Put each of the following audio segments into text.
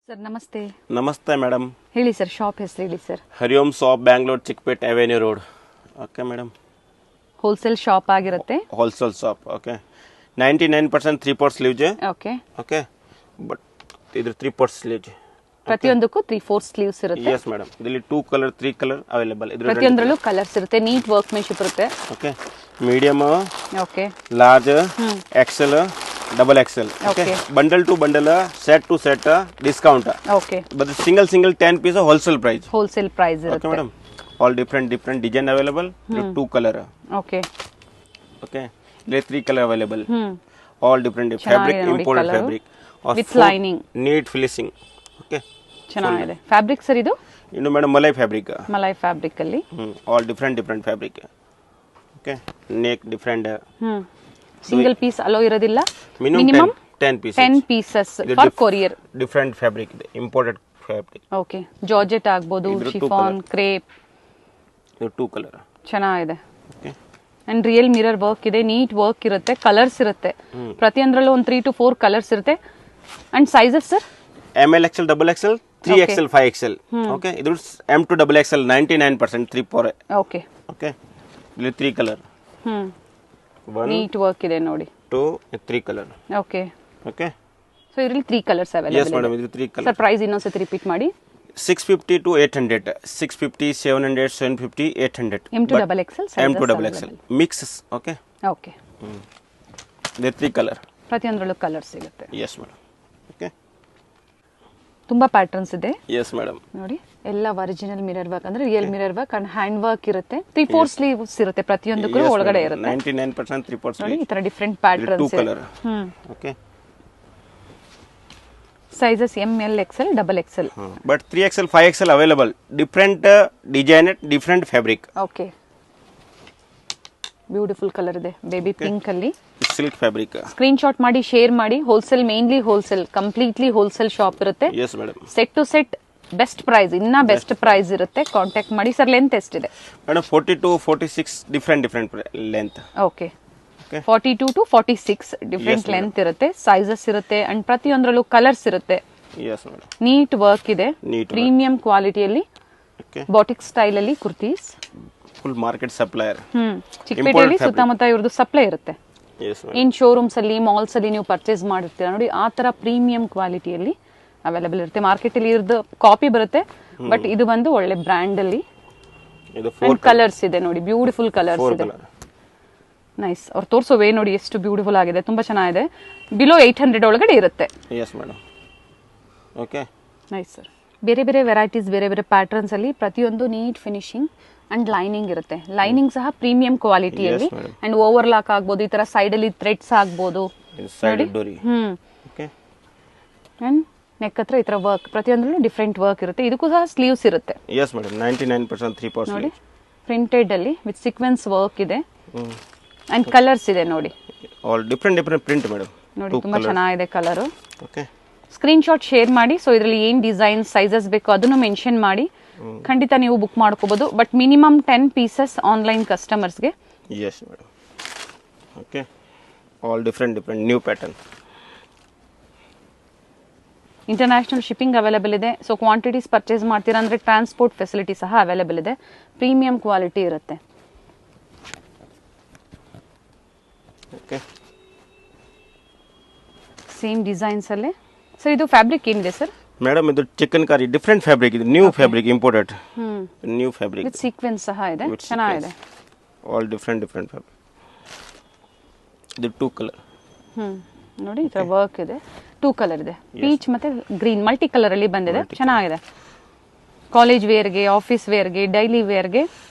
Sir ನಮಸ್ತೆ. ನಮಸ್ತೆ madam. ಹೇಳಿ ಸರ್, ಶಾಪ್ ಹೆಸರು ಹೇಳಿ sir. Hariom shop, Bangalore, Chickpet avenue road. Okay madam. Wholesale shop ಆಗಿರುತ್ತೆ. Wholesale shop. Okay. 99% 3/4 sleeves. Okay okay. But ಇದ್ರ 3/4 ಸ್ಲೀವ್ಸ್. ಪ್ರತಿಯೊಂದಕ್ಕೂ 3/4 ಸ್ಲೀವ್ಸ್ ಇರುತ್ತೆ. Yes madam. ಇದರಲ್ಲಿ 2 ಕಲರ್ 3 ಕಲರ್ ಅವೈಲೇಬಲ್. ಇದ್ರ ಪ್ರತಿಯೊಂದರಲ್ಲೂ ಕಲರ್ಸ್ ಇರುತ್ತೆ. ನೀಟ್ ವರ್ಕ್ಮೆನ್ಶಿಪ್ ಇರುತ್ತೆ. Okay. Medium, okay, large, XL, double XL. Okay. Bundle to bundle, set to set discount. Okay. But single 10 piece wholesale price. Wholesale price okay ಇರುತ್ತೆ. Madam. All different design available. 2 colour. Okay. Okay. ಇಲ್ಲಿ 3 colour available. All different fabric, imported fabric with lining, neat finishing. Okay. ಚೆನ್ನಾಗಿದೆ. Fabric sir ಇದು ಇನ್ನು madam malai fabric. Malai fabric ಅಲ್ಲಿ all different fabric. Okay. Neck different. Single piece allow ಇರೋದಿಲ್ಲ. Minimum 10 pieces. 10 pieces for courier. Different fabric ಇದೆ, imported fabric. Okay. Georgette ಆಗ್ಬೋದು, chiffon, crepe. ಇದು 2 colour. ಚೆನ್ನಾಗಿದೆ. Okay. And real mirror work ಇದೆ, neat work ಇರುತ್ತೆ, colours ಇರುತ್ತೆ. ಪ್ರತಿಯೊಂದರಲ್ಲೂ ಒಂದು 3 to 4 ಕಲರ್ಸ್ ಇರುತ್ತೆ. And sizes sir ML XL, double XL, 3XL, 5XL. Okay. ಇದು M to double XL 99% 3/4. Okay. Okay. ಇಲ್ಲಿ 3 ಕಲರ್. 1 ನೀಟ್ ವರ್ಕ್ ಇದೆ ನೋಡಿ. 2 3 ಕಲರ್. ಓಕೆ. ಓಕೆ. ಸೊ ಇದರಲ್ಲಿ 3 ಕಲರ್ಸ್ ಯಸ್ ಅವೈಲೇಬಲ್ ಮೇಡಮ್. ಇದೆ. ಇದು 3 ಕಲರ್. ಸರ್ ಪ್ರೈಸ್ ಇನ್ನೊಂದ್ಸತಿ ರಿಪೀಟ್ ಮಾಡಿ. 650 to 800, 650, 700, 750, 800. M to double XL sizes M to double XL mix. Okay. Okay. The 3 color. ಪ್ರತಿಯೊಂದರಲ್ಲೂ colour ಸಿಗುತ್ತೆ. Yes madam. Okay. ತುಂಬಾ patterns ಇದೆ. Yes madam. ನೋಡಿ, ಎಲ್ಲ ಒರಿಜಿನಲ್ ಮಿರರ್ ವರ್ಕ್ ಅಂದ್ರೆ real mirror work and hand work ಇರುತ್ತೆ. 3/4 sleeves ಇರುತ್ತೆ, ಪ್ರತಿಯೊಂದಕ್ಕೂ ಒಳಗಡೆ ಇರುತ್ತೆ. 99% 3/4 ನೋಡಿ, sleeve. ಈ ತರ different patterns 2 color. Okay. Sizes M, L, XL, double XL. But 3XL, 5XL available. Different design, different fabric. Okay. Beautiful colour ಇದೆ, ಬೇಬಿ ಪಿಂಕ್ ಅಲ್ಲಿ. Silk fabric. ಸ್ಕ್ರೀನ್ ಶಾಟ್ ಮಾಡಿ, ಶೇರ್ ಮಾಡಿ. Wholesale, mainly wholesale, completely wholesale shop ಇರುತ್ತೆ. Yes madam. Set to set best price, ಇನ್ನ best price ಇರುತ್ತೆ. Contact ಮಾಡಿ. Sir length ಎಷ್ಟಿದೆ? Madam 40 to 46 different length. Okay. 42 to 46 different length ಇರುತ್ತೆ, sizes ಇರುತ್ತೆ and ಪ್ರತಿಯೊಂದರಲ್ಲೂ ಕಲರ್ಸ್ ಇರುತ್ತೆ. Yes madam. ನೀಟ್ ವರ್ಕ್ ಇದೆ, ಪ್ರೀಮಿಯಂ ಕ್ವಾಲಿಟಿಯಲ್ಲಿ, Okay. ಬಾಟಿಕ್ ಸ್ಟೈಲ್ ಅಲ್ಲಿ ಕುರ್ತೀಸ್. Full market supplier. ಚಿಕ್ಕಪೇಟೆಯಲ್ಲಿ ಸುತ್ತಮುತ್ತ ಇವ್ರದ್ದು ಸಪ್ಲೈ ಇರುತ್ತೆ. Yes madam. ಇನ್ ಶೋರೂಮ್ಸ್ ಅಲ್ಲಿ, ಮಾಲ್ಸ್ ಅಲ್ಲಿ ನೀವು ಪರ್ಚೇಸ್ ಮಾಡಿರ್ತೀರಾ ನೋಡಿ, ಆ ತರ ಪ್ರೀಮಿಯಂ ಕ್ವಾಲಿಟಿಯಲ್ಲಿ ಅವೈಲೇಬಲ್ ಇರುತ್ತೆ. ಮಾರ್ಕೆಟ್ ಅಲ್ಲಿ ಇರೋದು ಕಾಪಿ ಬರುತ್ತೆ, ಬಟ್ ಇದು ಬಂದು ಒಳ್ಳೆ ಬ್ರ್ಯಾಂಡ್ ಅಲ್ಲಿ. ಇದು 4 ಕಲರ್ಸ್ ಇದೆ ನೋಡಿ, ಬ್ಯೂಟಿಫುಲ್ ಕಲರ್ಸ್ ಇದೆ. ನೈಸ್. ಅವ್ರು ತೋರಿಸೋ ವೇ ನೋಡಿ ಎಷ್ಟು ಬ್ಯೂಟಿಫುಲ್ ಆಗಿದೆ, ತುಂಬಾ ಚೆನ್ನಾಗಿದೆ. ಬಿಲೋ 800 ಒಳಗಡೆ ಇರುತ್ತೆ. Yes madam. Okay. Nice sir. ಬೇರೆ ಬೇರೆ ವೆರೈಟೀಸ್, ಬೇರೆ ಬೇರೆ ಪ್ಯಾಟರ್ನ್ಸ್ ಅಲ್ಲಿ ಪ್ರತಿಯೊಂದು ನೀಟ್ ಫಿನಿಶಿಂಗ್ ಅಂಡ್ ಲೈನಿಂಗ್ ಇರುತ್ತೆ. ಲೈನಿಂಗ್ ಸಹ ಪ್ರೀಮಿಯಂ ಕ್ವಾಲಿಟಿಯಲ್ಲಿ ಅಂಡ್ ಓವರ್ ಲಾಕ್ ಆಗ್ಬೋದು, ಈ ತರ ಸೈಡ್ ಅಲ್ಲಿ ಥ್ರೆಡ್ಸ್ ಆಗ್ಬೋದು. Side dory. Okay. And neck ಹತ್ರ ಈ ತರ ವರ್ಕ್, ಪ್ರತಿಯೊಂದರಲ್ಲೂ ಡಿಫ್ರೆಂಟ್ ವರ್ಕ್ ಇರುತ್ತೆ. ಇದಕ್ಕೂ ಸಹ ಸ್ಲೀವ್ಸ್ ಇರುತ್ತೆ. Yes madam. 99% 3/4 ನೋಡಿ, sleeve. ಪ್ರಿಂಟೆಡ್ ಅಲ್ಲಿ ವಿತ್ ಸೀಕ್ವೆನ್ಸ್ ವರ್ಕ್ ಇದೆ ಅಂಡ್ ಕಲರ್ಸ್ ಇದೆ ನೋಡಿ. All different print madam. ನೋಡಿ, ತುಂಬಾ ಚೆನ್ನಾಗಿದೆ colour. Okay. Screen shot share ಮಾಡಿ. ಸೊ ಇದರಲ್ಲಿ ಏನ್ ಡಿಸೈನ್, ಸೈಜಸ್ ಬೇಕು ಅದನ್ನು ಮೆನ್ಷನ್ ಮಾಡಿ. ಖಂಡಿತ ನೀವು ಬುಕ್ ಮಾಡ್ಕೋಬಹುದು, ಬಟ್ ಮಿನಿಮಮ್ 10 ಪೀಸಸ್ ಆನ್ಲೈನ್ ಕಸ್ಟಮರ್ಸ್ಗೆ. Yes madam. Okay. All different new pattern. International shipping available ಇದೆ. ಸೊ ಕ್ವಾಂಟಿಟೀಸ್ ಪರ್ಚೇಸ್ ಮಾಡ್ತೀರಾ ಅಂದ್ರೆ ಟ್ರಾನ್ಸ್ಪೋರ್ಟ್ ಫೆಸಿಲಿಟಿ ಸಹ ಅವೈಲೇಬಲ್ ಇದೆ. ಪ್ರೀಮಿಯಂ ಕ್ವಾಲಿಟಿ ಇರುತ್ತೆ. Okay. ಸೇಮ್ ಡಿಸೈನ್ಸ್ ಅಲ್ಲೇ. ಸರ್ ಇದು ಫ್ಯಾಬ್ರಿಕ್ ಏನಿದೆ ಸರ್? ಮೇಡಮ್ ಇದು ಚಿಕನ್ ಕಾರಿ, ಡಿಫರೆಂಟ್ ಫ್ಯಾಬ್ರಿಕ್ ಇದು, new fabric, imported new fabric with sequins ಸಹ ಇದೆ, ಚೆನ್ನಾಗಿದೆ. All different fabric. ಇದು 2 ಕಲರ್. ನೋಡಿ, ಈ ತರ ವರ್ಕ್ ಇದೆ. 2 ಕಲರ್ ಇದೆ, ಪೀಚ್ ಮತ್ತೆ ಗ್ರೀನ್, ಮಲ್ಟಿ ಕಲರ್ ಅಲ್ಲಿ ಬಂದಿದೆ, ಚೆನ್ನಾಗಿದೆ. ಕಾಲೇಜ್ ವೇರ್ಗೆ, ಆಫೀಸ್ ವೇರ್ಗೆ, ಡೈಲಿ ವೇರ್ಗೆ,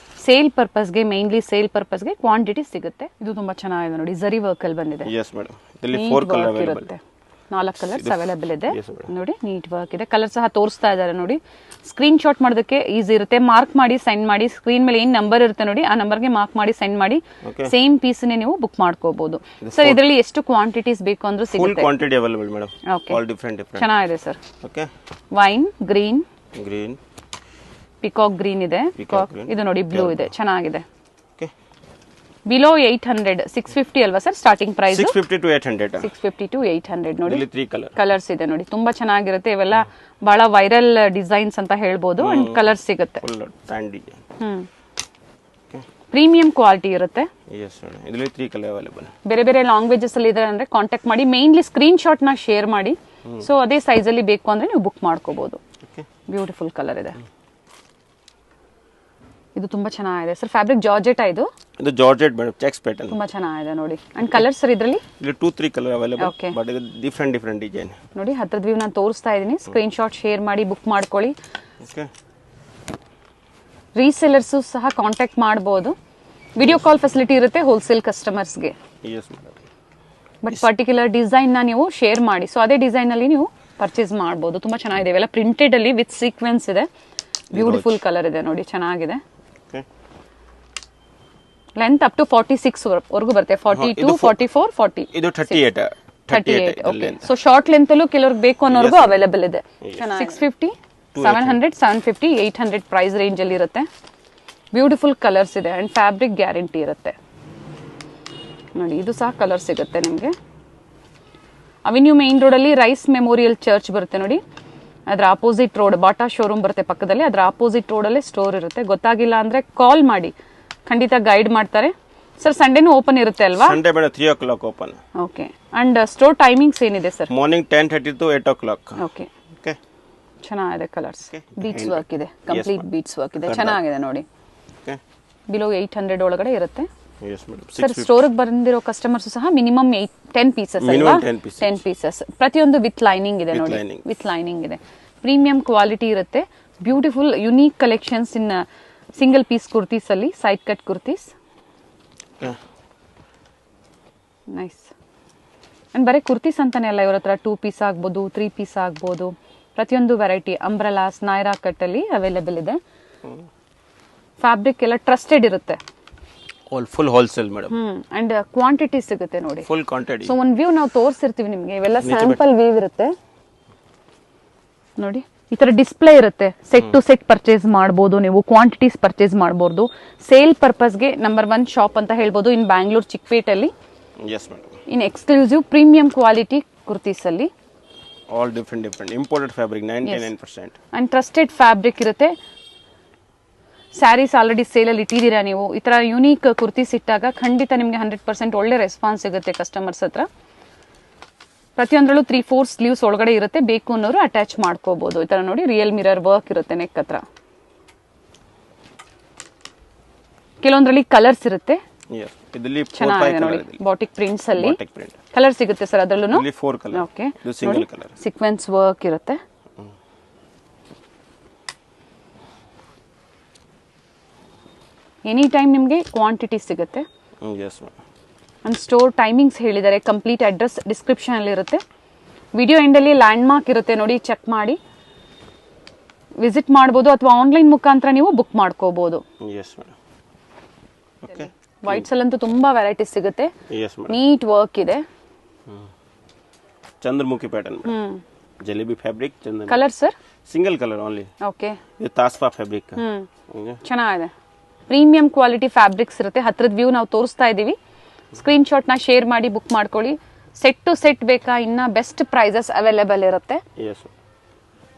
ಸೇಲ್ ಪರ್ಪಸ್ಗೆ, ಮೇನ್ಲಿ ಸೇಲ್ ಪರ್ಪಸ್ಗೆ ಕ್ವಾಂಟಿಟಿ ಸಿಗುತ್ತೆ. ಇದು ತುಂಬಾ ಚೆನ್ನಾಗಿದೆ ನೋಡಿ, ಜರಿ ವರ್ಕ್ ಅಲ್ಲಿ ಬಂದಿದೆ. Yes madam. ಇದರಲ್ಲಿ 4 ಕಲರ್ ಅವೈಲೇಬಲ್ ಇರುತ್ತೆ. 4 ಕಲರ್ಸ್ ಅವೈಲೇಬಲ್ ಇದೆ. ನೋಡಿ, ನೀಟ್ ವರ್ಕ್ ಇದೆ. ಕಲರ್ ಸಹ ತೋರಿಸ್ತಾ ಇದ್ದಾರೆ ನೋಡಿ. ಸ್ಕ್ರೀನ್ ಶಾಟ್ ಮಾಡೋದಕ್ಕೆ ಈಸಿ ಇರುತ್ತೆ. ಮಾರ್ಕ್ ಮಾಡಿ ಸೆಂಡ್ ಮಾಡಿ. ಸ್ಕ್ರೀನ್ ಮೇಲೆ ಏನ್ ನಂಬರ್ ಇರುತ್ತೆ ನೋಡಿ, ಆ ನಂಬರ್ಗೆ ಮಾರ್ಕ್ ಮಾಡಿ ಸೆಂಡ್ ಮಾಡಿ. ಸೇಮ್ ಪೀಸ್ನೇ ನೀವು ಬುಕ್ ಮಾಡ್ಕೋಬಹುದು. ಸರ್ ಇದರಲ್ಲಿ ಎಷ್ಟು ಕ್ವಾಂಟಿಟೀಸ್ ಬೇಕು ಅಂದ್ರೂ ಫುಲ್ ಸಿಗುತ್ತೆ. Quantity available madam. Okay. All different ಚೆನ್ನಾಗಿದೆ sir. Okay. Wine green, green, peacock green ಇದೆ. Peacock green. ಇದು ನೋಡಿ ಬ್ಲೂ ಇದೆ, ಚೆನ್ನಾಗಿದೆ. ಓಕೆ. ಬಿಲೋ 800 650 ಅಲ್ವಾ sir starting price? 650 to 800. 650 to 800 ನೋಡಿ. ಇಲ್ಲಿ 3 ಕಲರ್ ಕಲರ್ಸ್ ಇದೆ ನೋಡಿ, ತುಂಬಾ ಚೆನ್ನಾಗಿರುತ್ತೆ. ಇವೆಲ್ಲ ಬಹಳ ವೈರಲ್ ಡಿಸೈನ್ಸ್ ಅಂತ ಹೇಳ್ಬೋದು. ಅಂಡ್ ಕಲರ್ಸ್ ಸಿಗುತ್ತೆ. Full PAN design. Premium quality ಇರುತ್ತೆ. ಎಸ್ ಮೇಡಮ್, ಇದರಲ್ಲಿ 3 ಕಲರ್ ಅವೈಲೇಬಲ್. ಬೇರೆ ಬೇರೆ ಲ್ಯಾಂಗ್ವೇಜಸ್ ಅಲ್ಲಿ ಇದೆ ಅಂದ್ರೆ ಕಾಂಟ್ಯಾಕ್ಟ್ ಮಾಡಿ. ಮೇನ್ಲಿ ಸ್ಕ್ರೀನ್ ಶಾಟ್ ನ ಶೇರ್ ಮಾಡಿ. ಸೊ ಅದೇ ಸೈಜ್ ಅಲ್ಲಿ ಬೇಕು ಅಂದ್ರೆ ನೀವು ಬುಕ್ ಮಾಡ್ಕೋಬಹುದು. ಬ್ಯೂಟಿಫುಲ್ ಕಲರ್ ಇದೆ. ಇದು ತುಂಬಾ ಚೆನ್ನಾಗಿದೆ ಸರ್. ಫ್ಯಾಬ್ರಿಕ್ ಜಾರ್ಜೆಟ್ ಇದು ಜಾರ್ಜೆಟ್ ಮೇಡಮ್, ಚೆಕ್ಸ್ ಪ್ಯಾಟರ್ನ್ ತುಂಬಾ ಚೆನ್ನಾಗಿದೆ ನೋಡಿ. ಅಂಡ್ ಕಲರ್ ಸರ್ ಇದರಲ್ಲಿ ಇಲ್ಲಿ 2-3 ಕಲರ್ ಅವೈಲೇಬಲ್. ಬಟ್ ಇದು ಡಿಫರೆಂಟ್ ಡಿಸೈನ್ ನೋಡಿ. ಹತ್ರದ ವ್ಯೂ ನಾನು ತೋರಿಸ್ತಾ ಇದ್ದೀನಿ. ಸ್ಕ್ರೀನ್ ಶಾಟ್ ಶೇರ್ ಮಾಡಿ ಬುಕ್ ಮಾಡ್ಕೊಳ್ಳಿ. ಓಕೆ, ರೀಸೆಲ್ಲರ್ಸ್ ಸಹ ಕಾಂಟ್ಯಾಕ್ಟ್ ಮಾಡಬಹುದು. ವಿಡಿಯೋ ಕಾಲ್ ಫೆಸಿಲಿಟಿ ಇರುತ್ತೆ ಹೋಲ್ಸೇಲ್ ಕಸ್ಟಮರ್ಸ್ಗೆ. Yes madam. But particular design ನ ನೀವು ಶೇರ್ ಮಾಡಿ. ಸೊ ಅದೇ ಡಿಸೈನ್ ಅಲ್ಲಿ ನೀವು ಪರ್ಚೇಸ್ ಮಾಡಬಹುದು. ತುಂಬಾ ಚೆನ್ನಾಗಿದೆ. ಇವೆಲ್ಲ ಪ್ರಿಂಟೆಡ್ ಅಲ್ಲಿ ವಿತ್ ಸೀಕ್ವೆನ್ಸ್ ಇದೆ. ಬ್ಯೂಟಿಫುಲ್ ಕಲರ್ ಇದೆ ನೋಡಿ, ಚೆನ್ನಾಗಿದೆ. ಲೆಂತ್ ಅಪ್ ಟು 46 ವರೆಗೂ ಬರುತ್ತೆ. 42 44 40 ಇದು 38. ಓಕೆ. ಸೊ ಶಾರ್ಟ್ ಲೆಂತ್ ಅಲ್ಲೂ ಕೆಲವ್ರಿಗೆ ಬೇಕು ಅನ್ನೋರ್ಗೂ ಅವೈಲೇಬಲ್ ಇದೆ. 650 700 750 800 ಪ್ರೈಸ್ ರೇಂಜ್ ಅಲ್ಲಿ ಇರುತ್ತೆ. ಬ್ಯೂಟಿಫುಲ್ ಕಲರ್ಸ್ ಇದೆ ಅಂಡ್ ಫ್ಯಾಬ್ರಿಕ್ ಗ್ಯಾರಂಟಿ ಇರುತ್ತೆ ನೋಡಿ. ಇದು ಸಹ ಕಲರ್ ಸಿಗುತ್ತೆ ನಿಮಗೆ. ಅವೆನ್ಯೂ ಮೇನ್ ರೋಡ್ ಅಲ್ಲಿ ರೈಸ್ ಮೆಮೋರಿಯಲ್ ಚರ್ಚ್ ಬರುತ್ತೆ ನೋಡಿ. ಅದ್ರ ಆಪೋಸಿಟ್ ರೋಡ್ ಬಾಟಾ ಶೋರೂಮ್ ಬರುತ್ತೆ ಪಕ್ಕದಲ್ಲಿ. ಅದ್ರ ಆಪೋಸಿಟ್ ರೋಡ್ ಅಲ್ಲೇ ಸ್ಟೋರ್ ಇರುತ್ತೆ. ಗೊತ್ತಾಗಿಲ್ಲ ಅಂದ್ರೆ ಕಾಲ್ ಮಾಡಿ, ಖಂಡಿತ ಗೈಡ್ ಮಾಡ್ತಾರೆ. ಸರ್ ಸಂಡೇನೂ ಓಪನ್ ಇರುತ್ತೆ ಅಲ್ವಾ? ಸಂಡೇ ಬೇಡ 3 o'clock open. Okay. And store timings ಏನಿದೆ sir? Morning 10:30 to 8 o'clock. Okay. Okay, ಚೆನ್ನಾಗಿದೆ ಕಲರ್ಸ್. ಬೀಟ್ಸ್ ವರ್ಕ್ ಇದೆ, ಕಂಪ್ಲೀಟ್ ಬೀಟ್ಸ್ ವರ್ಕ್ ಇದೆ. ಚೆನ್ನಾಗಿದೆ ನೋಡಿ. ಓಕೆ, ಬಿಲೋ 800 ಒಳಗಡೆ ಇರುತ್ತೆ. S madam. ಸರ್ ಸ್ಟೋರ್ಗೆ ಬಂದಿರೋ ಕಸ್ಟಮರ್ಸ್ ಸಹ ಮಿನಿಮಮ್ 10 ಪೀಸಸ್ ಅಲ್ವಾ? 10 ಪೀಸಸ್. ಪ್ರತಿಯೊಂದು ವಿತ್ ಲೈನಿಂಗ್ ಇದೆ ನೋಡಿ. ವಿತ್ ಲೈನಿಂಗ್ ಇದೆ. ಪ್ರೀಮಿಯಂ ಕ್ವಾಲಿಟಿ ಇರುತ್ತೆ. Beautiful unique collections in single piece kurtis ಅಲ್ಲಿ, side cut kurtis. Nice. And ಬರೀ ಕುರ್ತೀಸ್ ಅಂತಾನೆ ಅಲ್ಲ, ಇವ್ರ ಹತ್ರ 2 ಪೀಸ್ ಆಗ್ಬೋದು, 3 ಪೀಸ್ ಆಗ್ಬೋದು. ಪ್ರತಿಯೊಂದು ವೆರೈಟಿ ಅಂಬ್ರೆಲಾಸ್, ನಾಯ್ರಾ ಕಟ್ ಅಲ್ಲಿ ಅವೈಲೇಬಲ್ ಇದೆ. ಫ್ಯಾಬ್ರಿಕ್ ಎಲ್ಲ ಟ್ರಸ್ಟೆಡ್ ಇರುತ್ತೆ. Full wholesale madam. And quantity ಸಿಗುತ್ತೆ ನೋಡಿ. Full quantity. ಸೊ ಒಂದು ವ್ಯೂ ನಾವು ತೋರಿಸಿರ್ತೀವಿ ನಿಮಗೆ. ಇವೆಲ್ಲ ಸ್ಯಾಂಪಲ್ ವ್ಯೂ ಇರುತ್ತೆ ನೋಡಿ. ಈ ತರ ಡಿಸ್ಪ್ಲೇ ಇರುತ್ತೆ. ಸೆಟ್ ಟು ಸೆಟ್ ಪರ್ಚೇಸ್ ಮಾಡಬಹುದು ನೀವು. ಕ್ವಾಂಟಿಟೀಸ್ ಪರ್ಚೇಸ್ ಮಾಡಬಹುದು. ಸೇಲ್ ಪರ್ಪಸ್ಗೆ ನಂಬರ್ 1 ಶಾಪ್ ಅಂತ ಹೇಳ್ಬೋದು ಇನ್ ಬ್ಯಾಂಗ್ಳೂರ್ ಚಿಕ್ಕಪೇಟೆಯಲ್ಲಿ. Yes madam. In exclusive premium quality kurtis ಅಲ್ಲಿ all different imported fabric 99%. And trusted fabric ಇರುತ್ತೆ. ಸ್ಯಾರೀಸ್ ಆಲ್ರೆಡಿ ಸೇಲಲ್ಲಿ ಇಟ್ಟಿದ್ದೀರಾ ನೀವು. ಈ ತರ ಯುನೀಕ್ ಕುರ್ತೀಸ್ ಇಟ್ಟಾಗ ಖಂಡಿತ ನಿಮಗೆ 100% ಒಳ್ಳೆ ರೆಸ್ಪಾನ್ಸ್ ಸಿಗುತ್ತೆ ಕಸ್ಟಮರ್ಸ್ ಹತ್ರ. ಪ್ರತಿಯೊಂದರಲ್ಲೂ 3/4 ಸ್ಲೀವ್ಸ್ ಒಳಗಡೆ ಇರುತ್ತೆ. ಬೇಕು ಅನ್ನೋರು ಅಟ್ಯಾಚ್ ಮಾಡ್ಕೋಬಹುದು. ಈ ತರ ನೋಡಿ ರಿಯಲ್ ಮಿರರ್ ವರ್ಕ್ ಇರುತ್ತೆ ನೆಕ್ ಹತ್ರ. ಕೆಲವೊಂದರಲ್ಲಿ ಕಲರ್ಸ್ ಇರುತ್ತೆ. ಚೆನ್ನಾಗಿದೆ ನೋಡಿ. ಬಾಟಿಕ್ ಪ್ರಿಂಟ್ಸ್ ಅಲ್ಲಿ ಕಲರ್ ಸಿಗುತ್ತೆ ಸರ್. ಅದರಲ್ಲೂ 4 colour. Okay. Single colour sequence work ಇರುತ್ತೆ. ಎನಿ ಟೈಮ್ ನಿಮಗೆ ಕ್ವಾಂಟಿಟಿ ಸಿಗುತ್ತೆ. ಅಂಡ್ ಸ್ಟೋರ್ ಟೈಮಿಂಗ್ಸ್ ಹೇಳಿದ್ದಾರೆ. ಕಂಪ್ಲೀಟ್ ಅಡ್ರೆಸ್ ಡಿಸ್ಕ್ರಿಪ್ಷನ್ ಅಲ್ಲಿ ಇರುತ್ತೆ. ವಿಡಿಯೋ ಎಂಡಲ್ಲಿ ಲ್ಯಾಂಡ್ ಮಾರ್ಕ್ ಇರುತ್ತೆ ನೋಡಿ, ಚೆಕ್ ಮಾಡಿ ವಿಸಿಟ್ ಮಾಡ್ಬೋದು. ಅಥವಾ ಆನ್ಲೈನ್ ಮುಖಾಂತರ ನೀವು ಬುಕ್ ಮಾಡ್ಕೋಬಹುದು. ವೈಟ್ಸ್ ಅಲ್ಲಂತೂ ತುಂಬಾ ವೆರೈಟೀಸ್ ಸಿಗುತ್ತೆ. ನೀಟ್ ವರ್ಕ್ ಇದೆ. Chandramukhi pattern. Jalebi fabric. Colour sir single colour only. Okay. ಇದು ತಾಸ್ಪಾ ಫ್ಯಾಬ್ರಿಕ್. ಚೆನ್ನಾಗಿದೆ. ಪ್ರೀಮಿಯಂ ಕ್ವಾಲಿಟಿ ಫ್ಯಾಬ್ರಿಕ್ಸ್ ಇರುತ್ತೆ. ಹತ್ರದ ವ್ಯೂ ನಾವು ತೋರಿಸ್ತಾ ಇದೀವಿ. ಸ್ಕ್ರೀನ್ ಶಾಟ್ ನ ಶೇರ್ ಮಾಡಿ ಬುಕ್ ಮಾಡ್ಕೊಳ್ಳಿ. ಸೆಟ್ ಟು ಸೆಟ್ ಬೇಕಾ, ಇನ್ನ ಬೆಸ್ಟ್ ಪ್ರೈಸಸ್ ಅವೈಲೇಬಲ್ ಇರುತ್ತೆ.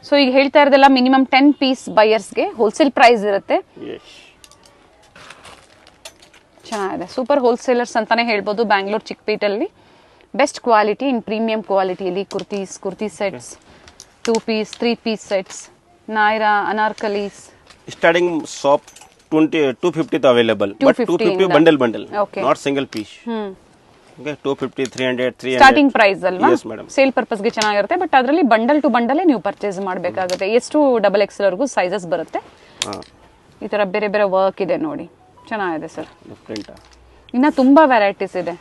ಸೊ ಈಗ ಹೇಳ್ತಾ ಇರೋದೆಲ್ಲ ಮಿನಿಮಮ್ 10 ಪೀಸ್ ಬೈಯರ್ಸ್ಗೆ ಹೋಲ್ಸೇಲ್ ಪ್ರೈಸ್ ಇರುತ್ತೆ. ಚೆನ್ನಾಗಿದೆ. ಸೂಪರ್ ಹೋಲ್ಸೇಲರ್ಸ್ ಅಂತಾನೆ ಹೇಳ್ಬೋದು ಬ್ಯಾಂಗ್ಳೂರ್ ಚಿಕ್ಕಪೇಟೆಯಲ್ಲಿ. ಬೆಸ್ಟ್ ಕ್ವಾಲಿಟಿ ಇನ್ ಪ್ರೀಮಿಯಂ ಕ್ವಾಲಿಟಿಯಲ್ಲಿ kurti sets, 2 piece 3 piece sets, Nayra, anarkalis. Starting shop 250 available. But 250 bundle not single piece. Okay. 250 300 300 starting price ಅಲ್ವಾ? Yes madam. ಸೇಲ್ ಪರ್ಪಸ್ ಗೆ ಚೆನ್ನಾಗಿರುತ್ತೆ. ಬಟ್ ಅದರಲ್ಲಿ ಬಂಡಲ್ ಟು ಬಂಡಲ್ ನೀವು ಪರ್ಚೇಸ್ ಮಾಡಬೇಕಾಗುತ್ತೆ. ಎಷ್ಟು XXL ವರೆಗೂ ಸೈಜಸ್ ಬರುತ್ತೆ. ಈ ತರ ಬೇರೆ ಬೇರೆ ವರ್ಕ್ ಇದೆ ನೋಡಿ. ಚೆನ್ನಾಗಿದೆ ಸರ್. ಇನ್ನ ತುಂಬಾ ವೆರೈಟೀಸ್ ಇದೆ.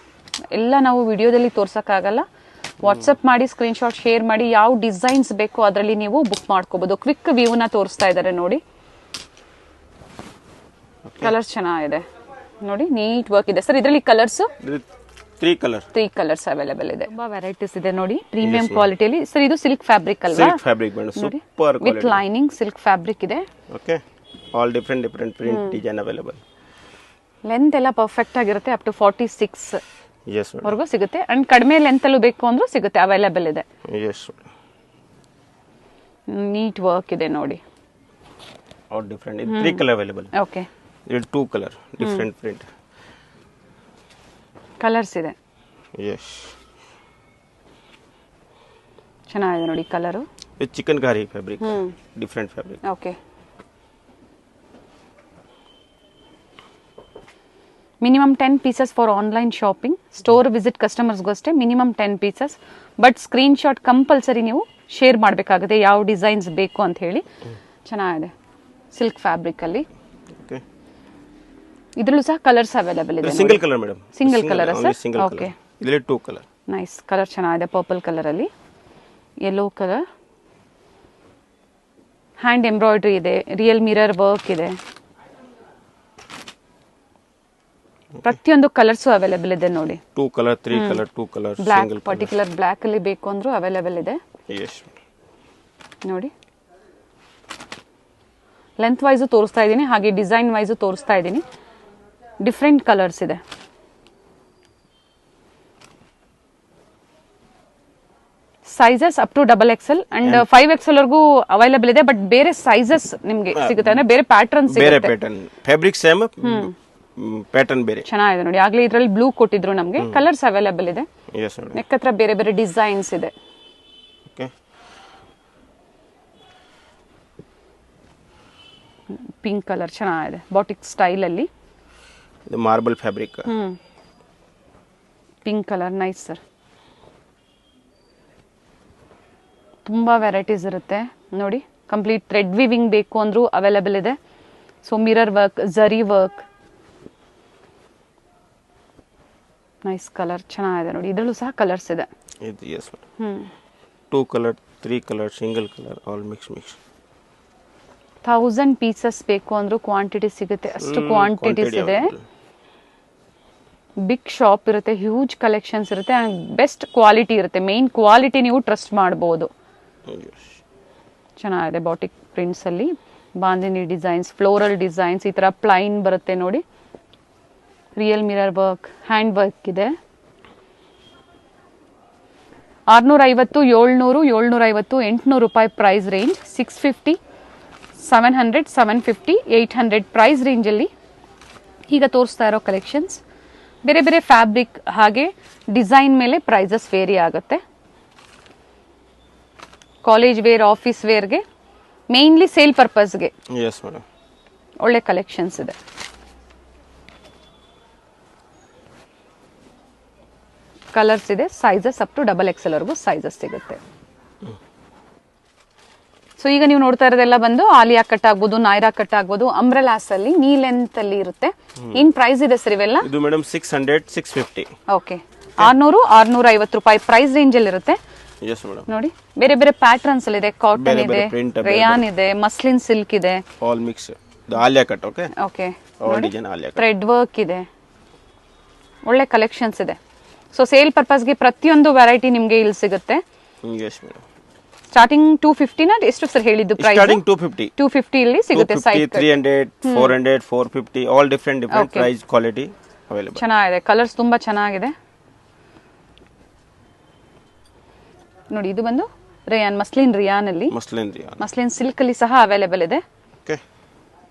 ಎಲ್ಲ ನಾವು ವಿಡಿಯೋದಲ್ಲಿ ತೋರ್ಸಕ್ಕಾಗಲ್ಲ. ವಾಟ್ಸಪ್ ಮಾಡಿ ಸ್ಕ್ರೀನ್ ಶಾಟ್ ಶೇರ್ ಮಾಡಿ. ಯಾವ ಡಿಸೈನ್ಸ್ ಬೇಕು ಅದರಲ್ಲಿ ನೀವು ಬುಕ್ ಮಾಡ್ಕೋಬಹುದು. ಕ್ವಿಕ್ ವ್ಯೂನ ತೋರಿಸ್ತಾ ಇದ್ದಾರೆ ನೋಡಿ. ಕಲರ್ಸ್ ಚೆನ್ನಾಗಿದೆ ನೋಡಿ. ನೀಟ್ ವರ್ಕ್ ಇದೆ ಸರ್. ಇದರಲ್ಲಿ ಕಲರ್ಸ್ 3 ಕಲರ್ಸ್ ಅವೈಲೇಬಲ್ ಇದೆ. ತುಂಬಾ ವೆರೈಟೀಸ್ ಇದೆ ನೋಡಿ. ಪ್ರೀಮಿಯಂ ಕ್ವಾಲಿಟಿಯಲ್ಲಿ ಸರ್. ಇದು ಸಿಲ್ಕ್ ಫ್ಯಾಬ್ರಿಕ್ ಅಲ್ವಾ? Silk fabric madam. Super quality with lining silk fabric ಇದೆ. Okay. All different print design available. Length ಎಲ್ಲ ಪರ್ಫೆಕ್ಟ್ ಆಗಿರುತ್ತೆ, ಅಪ್ ಟು 46 ಎಸ್ ಮೇಡಮ್. ವರೆಗೂ ಸಿಗುತ್ತೆ. ಅಂಡ್ ಕಡಿಮೆ ಲೆಂತ್ ಅಲ್ಲೂ ಬೇಕು ಅಂದ್ರೂ ಸಿಗುತ್ತೆ, ಅವೈಲೇಬಲ್ ಇದೆ. Yes madam. ನೀಟ್ ವರ್ಕ್ ಇದೆ ನೋಡಿ. All different. ಇದು 3 ಕಲರ್ ಅವೈಲೇಬಲ್. ಓಕೆ, ಇದು 2 ಕಲರ್ ಡಿಫರೆಂಟ್ ಪ್ರಿಂಟ್. ಕಲರ್ಸ್ ಇದೆ. ಎಸ್, ಚೆನ್ನಾಗಿದೆ ನೋಡಿ ಕಲರು. ಇದು chikankari fabric, different fabric. Okay, minimum 10 pieces for online shopping. Store visit ಕಸ್ಟಮರ್ಸ್ಗೂ ಅಷ್ಟೇ minimum 10 pieces. But screenshot compulsory ನೀವು ಶೇರ್ ಮಾಡಬೇಕಾಗುತ್ತೆ, ಯಾವ ಡಿಸೈನ್ಸ್ ಬೇಕು ಅಂತ ಹೇಳಿ. ಚೆನ್ನಾಗಿದೆ, ಸಿಲ್ಕ್ ಫ್ಯಾಬ್ರಿಕ್ ಅಲ್ಲಿ. ಇದರಲ್ಲೂ ಸಹ ಕಲರ್ಸ್ ಅವೈಲೇಬಲ್ ಇದೆ. Single colour madam. Single colour sir? Okay, ಇದರಲ್ಲಿ 2 ಕಲರ್. ನೈಸ್ ಕಲರ್, ಚೆನ್ನಾಗಿದೆ. ಪರ್ಪಲ್ ಕಲರ್ ಅಲ್ಲಿ, ಯೆಲ್ಲೋ ಕಲರ್. ಹ್ಯಾಂಡ್ ಎಂಬ್ರಾಯ್ಡ್ರಿ ಇದೆ, ರಿಯಲ್ ಮಿರರ್ ವರ್ಕ್ ಇದೆ. ಪ್ರತಿಯೊಂದು ಕಲರ್ಸ್ ಅವೈಲೇಬಲ್ ಇದೆ ನೋಡಿ. 2 colour, 3 colour, 2 colour, black, particular black ಅಲ್ಲಿ ಬೇಕು ಅಂದ್ರೂ ಅವೈಲೇಬಲ್ ಇದೆ. ಎಸ್ ನೋಡಿ, ಲೆಂತ್ ವೈಸು ತೋರಿಸ್ತಾ ಇದ್ದೀನಿ, ಹಾಗೆ ಡಿಸೈನ್ ವೈಸು ತೋರಿಸ್ತಾ ಇದ್ದೀನಿ. ಡಿಫ್ರೆಂಟ್ ಕಲರ್ಸ್ ಇದೆ. Sizes up to XXL and 5XL ವರೆಗೂ ಅವೈಲೇಬಲ್ ಇದೆ. ಬಟ್ ಬೇರೆ ಸೈಜಸ್ ನಿಮ್ಗೆ ಸಿಗುತ್ತೆ, ಅಂದ್ರೆ ಬೇರೆ ಪ್ಯಾಟರ್ನ್ ಬೇರೆ ಪ್ಯಾಟರ್ನ್, ಫ್ಯಾಬ್ರಿಕ್ ಸೇಮ್, ಪ್ಯಾಟರ್ನ್ ಬೇರೆ. ಚೆನ್ನಾಗಿದೆ ನೋಡಿ. ಆಗ್ಲೇ ಇದ್ರಲ್ಲಿ ಬ್ಲೂ ಕೊಟ್ಟಿದ್ರು ನಮ್ಗೆ. ಕಲರ್ಸ್ ಅವೈಲೇಬಲ್ ಇದೆ. Yes madam. ನೆಕ್ ಹತ್ರ ಬೇರೆ ಬೇರೆ ಡಿಸೈನ್ಸ್ ಇದೆ. ಓಕೆ, ಪಿಂಕ್ ಕಲರ್ ಚೆನ್ನಾಗಿದೆ, ಬಾಟಿಕ್ ಸ್ಟೈಲ್ ಅಲ್ಲಿ. ಇದು marble fabric. Pink colour, nice sir. ತುಂಬಾ ವೆರೈಟೀಸ್ ಇರುತ್ತೆ ನೋಡಿ. ಕಂಪ್ಲೀಟ್ ಥ್ರೆಡ್ ವಿವಿಂಗ್ ಬೇಕು ಅಂದ್ರೂ ಅವೈಲೇಬಲ್ ಇದೆ. ಸೊ ಮಿರರ್ ವರ್ಕ್, ಝರಿ ವರ್ಕ್, ನೈಸ್ ಕಲರ್, ಚೆನ್ನಾಗಿದೆ ನೋಡಿ. ಇದರಲ್ಲೂ ಸಹ ಕಲರ್ಸ್ ಇದೆ. ಇದು yes madam. 2 colour, 3 colour, single colour, all mix. 1000 pieces ಬೇಕು ಅಂದ್ರೂ ಕ್ವಾಂಟಿಟಿ ಸಿಗುತ್ತೆ, ಅಷ್ಟು ಕ್ವಾಂಟಿಟೀಸ್ ಇದೆ. ಬಿಗ್ ಶಾಪ್ ಇರುತ್ತೆ, ಹ್ಯೂಜ್ ಕಲೆಕ್ಷನ್ಸ್ ಇರುತ್ತೆ, ಅಂಡ್ ಬೆಸ್ಟ್ ಕ್ವಾಲಿಟಿ ಇರುತ್ತೆ. ಮೇನ್ ಕ್ವಾಲಿಟಿ ನೀವು ಟ್ರಸ್ಟ್ ಮಾಡಬಹುದು. ಚೆನ್ನಾಗಿದೆ. ಬಾಟಿಕ್ ಪ್ರಿಂಟ್ಸ್ ಅಲ್ಲಿ ಬಾಂದಿನಿ ಡಿಸೈನ್ಸ್, ಫ್ಲೋರಲ್ ಡಿಸೈನ್ಸ್, ಈ ತರ ಪ್ಲೈನ್ ಬರುತ್ತೆ ನೋಡಿ. Real mirror work, hand work ಇದೆ. 650, 700, 750, 800 ರೂಪಾಯಿ ಪ್ರೈಸ್ ರೇಂಜ್. 650, 700, 750, 800 ಪ್ರೈಸ್ ರೇಂಜಲ್ಲಿ ಈಗ ತೋರಿಸ್ತಾ ಇರೋ ಕಲೆಕ್ಷನ್ಸ್. ಬೇರೆ ಬೇರೆ ಫ್ಯಾಬ್ರಿಕ್ ಹಾಗೆ ಡಿಸೈನ್ ಮೇಲೆ ಪ್ರೈಸಸ್ ವೇರಿ ಆಗುತ್ತೆ. ಕಾಲೇಜ್ ವೇರ್, ಆಫೀಸ್ ವೇರ್ಗೆ, ಮೇನ್ಲಿ ಸೇಲ್ ಪರ್ಪಸ್ಗೆ ಎಸ್ ಮೇಡಮ್ ಒಳ್ಳೆ ಕಲೆಕ್ಷನ್ಸ್ ಇದೆ. ಕಲರ್ಸ್ ಇದೆ, ಸೈಜಸ್ ಅಪ್ ಟು XXL ವರೆಗೂ ಸೈಜಸ್ ಸಿಗುತ್ತೆ. ಸೊ ಈಗ ನೀವು ನೋಡ್ತಾ ಇರೋದೆಲ್ಲ ಬಂದು ಆಲಿಯಾ ಕಟ್ ಆಗ್ಬೋದು, ನಾಯ್ರಾ ಕಟ್ ಆಗ್ಬೋದು, ಅಂಬ್ರೆಲಾಸ್ ಅಲ್ಲಿ ನೀ ಲೆಂತ್ ಅಲ್ಲಿ ಇರುತ್ತೆ. ಏನ್ ಪ್ರೈಸ್ ಇದೆ ಸರ್ ಇವೆಲ್ಲ? ಇದು ಮೇಡಮ್ 600, 650. ಓಕೆ, 600, 650 ರೂಪಾಯಿ ಪ್ರೈಸ್ ರೇಂಜ್ ಅಲ್ಲಿ ಇರುತ್ತೆ. Yes madam. ನೋಡಿ, ಬೇರೆ ಬೇರೆ ಪ್ಯಾಟರ್ನ್ಸ್ ಅಲ್ಲಿ ಇದೆ. ಕಾಟನ್ ಇದೆ, ರೇಯಾನ್ ಇದೆ, ಮಸ್ಲಿನ್ ಸಿಲ್ಕ್ ಇದೆ, ಆಲ್ ಮಿಕ್ಸ್. ಇದು Alia cut. Okay okay, all design Alia cut. Thread work ಇದೆ, ಒಳ್ಳೆ ಕಲೆಕ್ಷನ್ಸ್ ಇದೆ. ಸೊ ಸೇಲ್ ಪರ್ಪಸ್ಗೆ ಪ್ರತಿಯೊಂದು ವೆರೈಟಿ ನಿಮ್ಗೆ ಇಲ್ಲಿ ಸಿಗುತ್ತೆ. Yes madam. ಸ್ಟಾರ್ಟಿಂಗ್ 250 ನ ಎಷ್ಟು ಸರ್ ಹೇಳಿದ್ದು ಪ್ರೈಸ್? ಸ್ಟಾರ್ಟಿಂಗ್ 250. 250 ಇಲ್ಲಿ ಸಿಗುತ್ತೆ. Side 300, 400, 450, all different price, quality available. ಚೆನ್ನಾಗಿದೆ, ಕಲರ್ಸ್ ತುಂಬಾ ಚೆನ್ನಾಗಿದೆ ನೋಡಿ. ಇದು ಬಂದು ರೇಯಾನ್, ಮಸ್ಲಿನ್ ರಿಯಾನ್ ಅಲ್ಲಿ, ಮಸ್ಲಿನ್ ಸಿಲ್ಕ್ ಅಲ್ಲಿ ಸಹ ಅವೈಲೇಬಲ್ ಇದೆ. ಓಕೆ,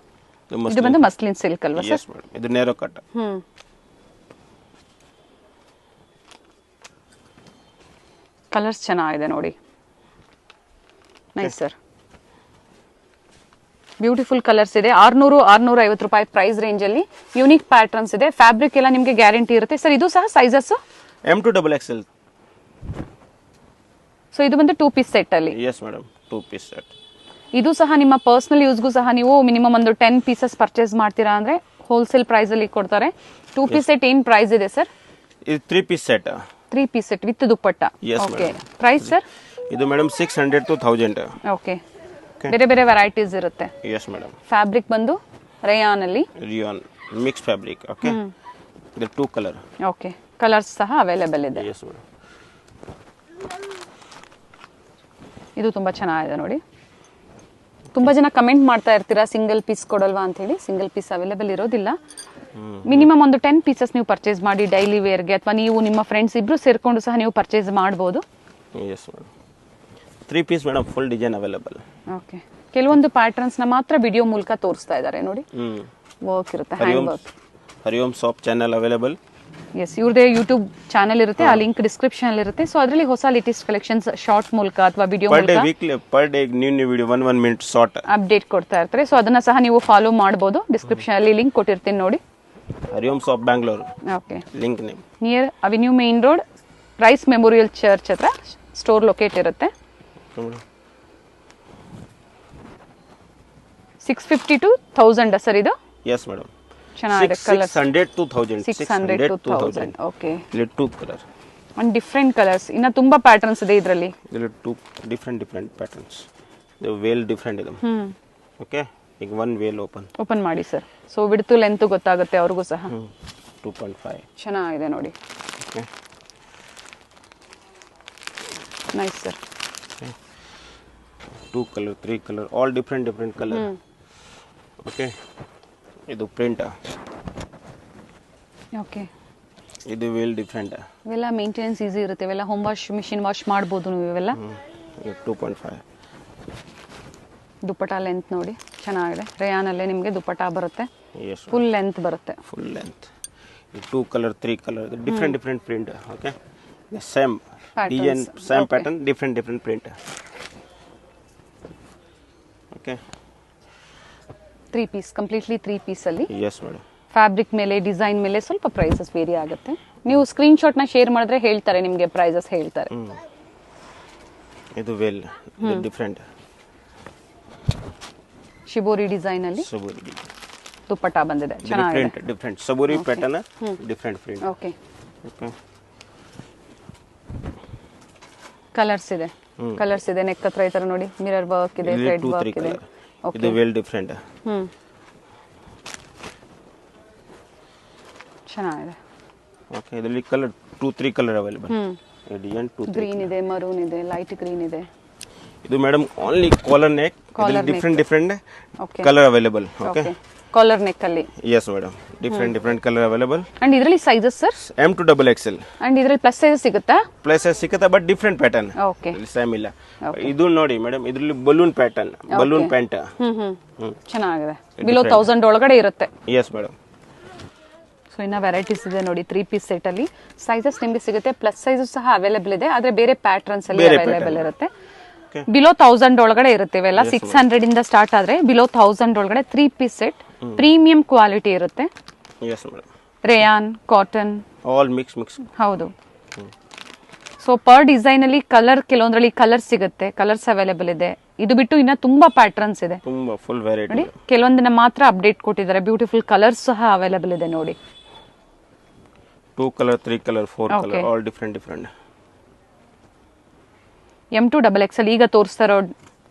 ಇದು ಬಂದು ಮಸ್ಲಿನ್ ಸಿಲ್ಕ್ ಅಲ್ವಾ ಸರ್? Yes madam. ಇದು ನೇರೋ ಕಟ್. ಕಲರ್ಸ್ ಚೆನ್ನಾಗಿದೆ ನೋಡಿ. ನೈಸ್ ಸರ್, ಬ್ಯೂಟಿಫುಲ್ ಕಲರ್ಸ್ ಇದೆ. 600, 650 ರೂಪಾಯಿ ಪ್ರೈಸ್ ರೇಂಜ್ ಅಲ್ಲಿ ಯೂನಿಕ್ ಪ್ಯಾಟರ್ನ್ಸ್ ಇದೆ. ಫ್ಯಾಬ್ರಿಕ್ ಎಲ್ಲ ನಿಮಗೆ ಗ್ಯಾರಂಟಿ ಇರುತ್ತೆ ಸರ್. ಇದು ಸಹ sizes M to XXL. So ಇದು ಬಂದು 2 ಪೀಸ್ ಸೆಟ್ ಅಲ್ಲಿ. Yes madam, 2 piece set. ಇದು ಸಹ ನಿಮ್ಮ ಪರ್ಸನಲ್ ಯೂಸ್ಗೂ ಸಹ ನೀವು ಮಿನಿಮಮ್ ಒಂದು 10 ಪೀಸಸ್ ಪರ್ಚೇಸ್ ಮಾಡ್ತೀರಾ ಅಂದ್ರೆ ಹೋಲ್ಸೇಲ್ ಪ್ರೈಸ್ ಅಲ್ಲಿ ಕೊಡ್ತಾರೆ. 2 ಪೀಸ್ ಸೆಟ್ ಏನ್ ಪ್ರೈಸ್ ಇದೆ ಸರ್? ಇದು 3 piece set. 3 piece set with dupatta. Okay, price sir? ಇದು ಮೇಡಮ್ 600 to 1000. ಓಕೆ, ಬೇರೆ ಬೇರೆ ವೆರೈಟೀಸ್ ಇರುತ್ತೆ. Yes madam. ಫ್ಯಾಬ್ರಿಕ್ ಬಂದು ರೇಯಾನ್ ಅಲ್ಲಿ, ರಿಯಾನ್ ಮಿಕ್ಸ್ ಫ್ಯಾಬ್ರಿಕ್. ಓಕೆ, ಇದು 2 ಕಲರ್. ಓಕೆ, ಕಲರ್ಸ್ ಸಹ ಅವೈಲೇಬಲ್ ಇದೆ. Yes madam. ಇದು ತುಂಬಾ ಚೆನ್ನಾಗಿದೆ ನೋಡಿ. ತುಂಬಾ ಜನ ಕಮೆಂಟ್ ಮಾಡ್ತಾ ಇರ್ತೀರಾ ಸಿಂಗಲ್ ಪೀಸ್ ಕೊಡಲ್ವಾ ಅಂತ ಹೇಳಿ. ಸಿಂಗಲ್ ಪೀಸ್ ಅವೈಲೇಬಲ್ ಇರೋದಿಲ್ಲ. ಮಿನಿಮಮ್ ಒಂದು 10 ಪೀಸಸ್ ನೀವು ಪರ್ಚೇಸ್ ಮಾಡಿ ಡೈಲಿ ವೇರ್ಗೆ ಅಥವಾ ನೀವು ನಿಮ್ಮ ಫ್ರೆಂಡ್ಸ್ ಇಬ್ರು ಸೇರ್ಕೊಂಡು ಸಹ ನೀವು ಪರ್ಚೇಸ್ ಮಾಡ್ಬೋದು. Yes madam. 3 piece madam full design available. Okay, ಕೆಲವೊಂದು ಪ್ಯಾಟರ್ನ್ಸ್ ನ ಮಾತ್ರ ವಿಡಿಯೋ ಮೂಲಕ ತೋರಿಸ್ತಾ ಇದ್ದಾರೆ ನೋಡಿ. ವರ್ಕ್ ಇರುತ್ತೆ, hand work. Hariom shop channel available. Yes, ಇವ್ರದೇ ಯೂಟ್ಯೂಬ್ ಚಾನೆಲ್ ಇರುತ್ತೆ, ಆ ಲಿಂಕ್ ಡಿಸ್ಕ್ರಿಪ್ಷನ್ ಅಲ್ಲಿ ಇರುತ್ತೆ. ಸೊ ಅದರಲ್ಲಿ ಹೊಸ ಲೇಟೆಸ್ಟ್ ಕಲೆಕ್ಷನ್ಸ್ ಶಾರ್ಟ್ ಮೂಲಕ ಅಥವಾ ವಿಡಿಯೋ ಮೂಲಕ per day new video 1 minute short update ಕೊಡ್ತಾ ಇರ್ತಾರೆ. ಸೊ ಅದನ್ನ ಸಹ ನೀವು ಫಾಲೋ ಮಾಡಬಹುದು. ಡಿಸ್ಕ್ರಿಪ್ಷನ್ ಅಲ್ಲಿ ಲಿಂಕ್ ಕೊಟ್ಟಿರ್ತೀನಿ ನೋಡಿ. Hariom shop Bangalore. Okay, link name near avenue main road, Rice memorial church ಹತ್ರ ಸ್ಟೋರ್ ಲೊಕೇಟ್ ಇರುತ್ತೆ. 650 to 1000 ಸರ್ ಇದು? Yes madam. ಚೆನ್ನಾಗಿದೆ ಕಲರ್. 600 to 1000. 600 to 1000. ಓಕೆ, ಇಲ್ಲಿ 2 ಕಲರ್ ಅಂಡ್ ಡಿಫರೆಂಟ್ ಕಲರ್ಸ್. ಇನ್ನ ತುಂಬಾ ಪ್ಯಾಟರ್ನ್ಸ್ ಇದೆ ಇದರಲ್ಲಿ. ಇಲ್ಲಿ 2 different patterns. The veil different ಇದೆ. ಓಕೆ, ಈಗ 1 ವೇಲ್ ಓಪನ್ ಮಾಡಿ ಸರ್. ಸೊ ವಿಡ್ತ್ ಲೆಂತ್ ಗೊತ್ತಾಗುತ್ತೆ ಅವ್ರಿಗೂ ಸಹ. 2.5 ಚೆನ್ನಾಗಿದೆ ನೋಡಿ. Okay, nice sir. 2 colour 3 colour all different colour. Okay, ಇದು ಪ್ರಿಂಟ್. ಓಕೆ, ಇದು ವೇಲ್ ಡಿಫರೆಂಟ್. ಇವೆಲ್ಲ ಮೇಂಟೆನೆನ್ಸ್ ಈಸಿ ಇರುತ್ತೆ. ಇವೆಲ್ಲ ಹೋಮ್ ವಾಶ್ ಮಿಷಿನ್ ವಾಶ್ ಮಾಡ್ಬೋದು ನೀವು ಇವೆಲ್ಲ. 2.5 ದುಪ್ಪಟ ಲೆಂತ್ ನೋಡಿ ಚೆನ್ನಾಗಿದೆ. ರೇಯಾನ್ ಅಲ್ಲೇ ನಿಮಗೆ ದುಪ್ಪಟ ಬರುತ್ತೆ. ಫುಲ್ ಲೆಂತ್ ಬರುತ್ತೆ. Full length. 2 colour 3 colour different print. Okay, same design same pattern different print. Okay, 3 piece completely 3 piece ಅಲ್ಲಿ. Yes madam. ಫ್ಯಾಬ್ರಿಕ್ ಮೇಲೆ ಡಿಸೈನ್ ಮೇಲೆ ಸ್ವಲ್ಪ ಪ್ರೈಸಸ್ ವೇರಿ ಆಗುತ್ತೆ. ನೀವು ಸ್ಕ್ರೀನ್ ಶಾಟ್ ನ ಶೇರ್ ಮಾಡಿದ್ರೆ ಹೇಳ್ತಾರೆ ನಿಮಗೆ ಪ್ರೈಸಸ್ ಹೇಳ್ತಾರೆ. ಇದು ವೆಲ್ ಡಿಫರೆಂಟ್ ಶಿಬೋರಿ ಡಿಸೈನ್ ಅಲ್ಲಿ ದುಪ್ಪಟ್ಟ ಬಂದಿದೆ. ಚೆನ್ನಾಗಿದೆ. Different shibori pattern different print. Okay, colours ಇದೆ ನೆಕ್ ಹತ್ರ ಈ ತರ ನೋಡಿ ಮಿರರ್ ವರ್ಕ್ ಇದೆ, ಥ್ರೆಡ್ ವರ್ಕ್ ಇದೆ. ಇದು ವೆಲ್ ಡಿಫರೆಂಟ್. ಚೆನ್ನಾಗಿದೆ. ಓಕೆ, ಇದರಲ್ಲಿ colour 2-3 colour available. Design 2 green ಇದೆ, ಮರೂನ್ ಇದೆ, ಲೈಟ್ ಗ್ರೀನ್ ಇದೆ. ಇದು madam only collar neck. Different colour available. Okay, collar neck ಅಲ್ಲಿ. Yes madam, different colour available. And ಇದರಲ್ಲಿ sizes sir? M to XXL. And ಇದರಲ್ಲಿ plus sizes ಸಿಗುತ್ತಾ? Plus size ಸಿಗುತ್ತೆ, but different pattern. Okay, same ಇಲ್ಲ. ಇದು ನೋಡಿ madam, ಇದರಲ್ಲಿ balloon pattern, balloon pant. ಚೆನ್ನಾಗಿದೆ. ಬಿಲೋ 1000 ಒಳಗಡೆ ಇರುತ್ತೆ. Yes madam. ಸೊ ಇನ್ನ ವೆರೈಟೀಸ್ ಇದೆ ನೋಡಿ. 3 ಪೀಸ್ ಸೆಟ್ ಅಲ್ಲಿ ಸೈಜಸ್ ನಿಮಗೆ ಸಿಗುತ್ತೆ. ಪ್ಲಸ್ ಸೈಜಸ್ ಸಹ ಅವೈಲೇಬಲ್ ಇದೆ, ಆದ್ರೆ ಬೇರೆ ಪ್ಯಾಟರ್ನ್ಸ್ ಅಲ್ಲಿ ಅವೈಲೇಬಲ್ ಇರುತ್ತೆ. ಬಿಲೋ 1000 ಒಳಗಡೆ ಇರುತ್ತೆ ಇವೆಲ್ಲ. 600 ಇಂದ ಸ್ಟಾರ್ಟ್ ಆದ್ರೆ ಬಿಲೋ 1000 ಒಳಗಡೆ 3 ಪೀಸ್ ಸೆಟ್ ಪ್ರೀಮಿಯಂ ಕ್ವಾಲಿಟಿ ಇರುತ್ತೆ. Yes madam. Rayon, cotton, all mix. ಹೌದು. ಸೊ ಪರ್ ಡಿಸೈನ್ ಅಲ್ಲಿ ಕಲರ್, ಕೆಲವೊಂದ್ರಲ್ಲಿ ಕಲರ್ ಸಿಗುತ್ತೆ, ಕಲರ್ಸ್ ಅವೈಲೇಬಲ್ ಇದೆ. ಇದು ಬಿಟ್ಟು ಇನ್ನ ತುಂಬಾ ಪ್ಯಾಟರ್ನ್ಸ್ ಇದೆ. ತುಂಬಾ ಫುಲ್ ವೆರೈಟಿ ನೋಡಿ. ಕೆಲವೊಂದನ್ನ ಮಾತ್ರ ಅಪ್ಡೇಟ್ ಕೊಟ್ಟಿದ್ದಾರೆ. ಬ್ಯೂಟಿಫುಲ್ ಕಲರ್ಸ್ ಸಹ ಅವೈಲೇಬಲ್ ಇದೆ ನೋಡಿ. 2 colour 3 colour 4 colour all different. M to XXL ಈಗ ತೋರಿಸ್ತಾ ಇರೋ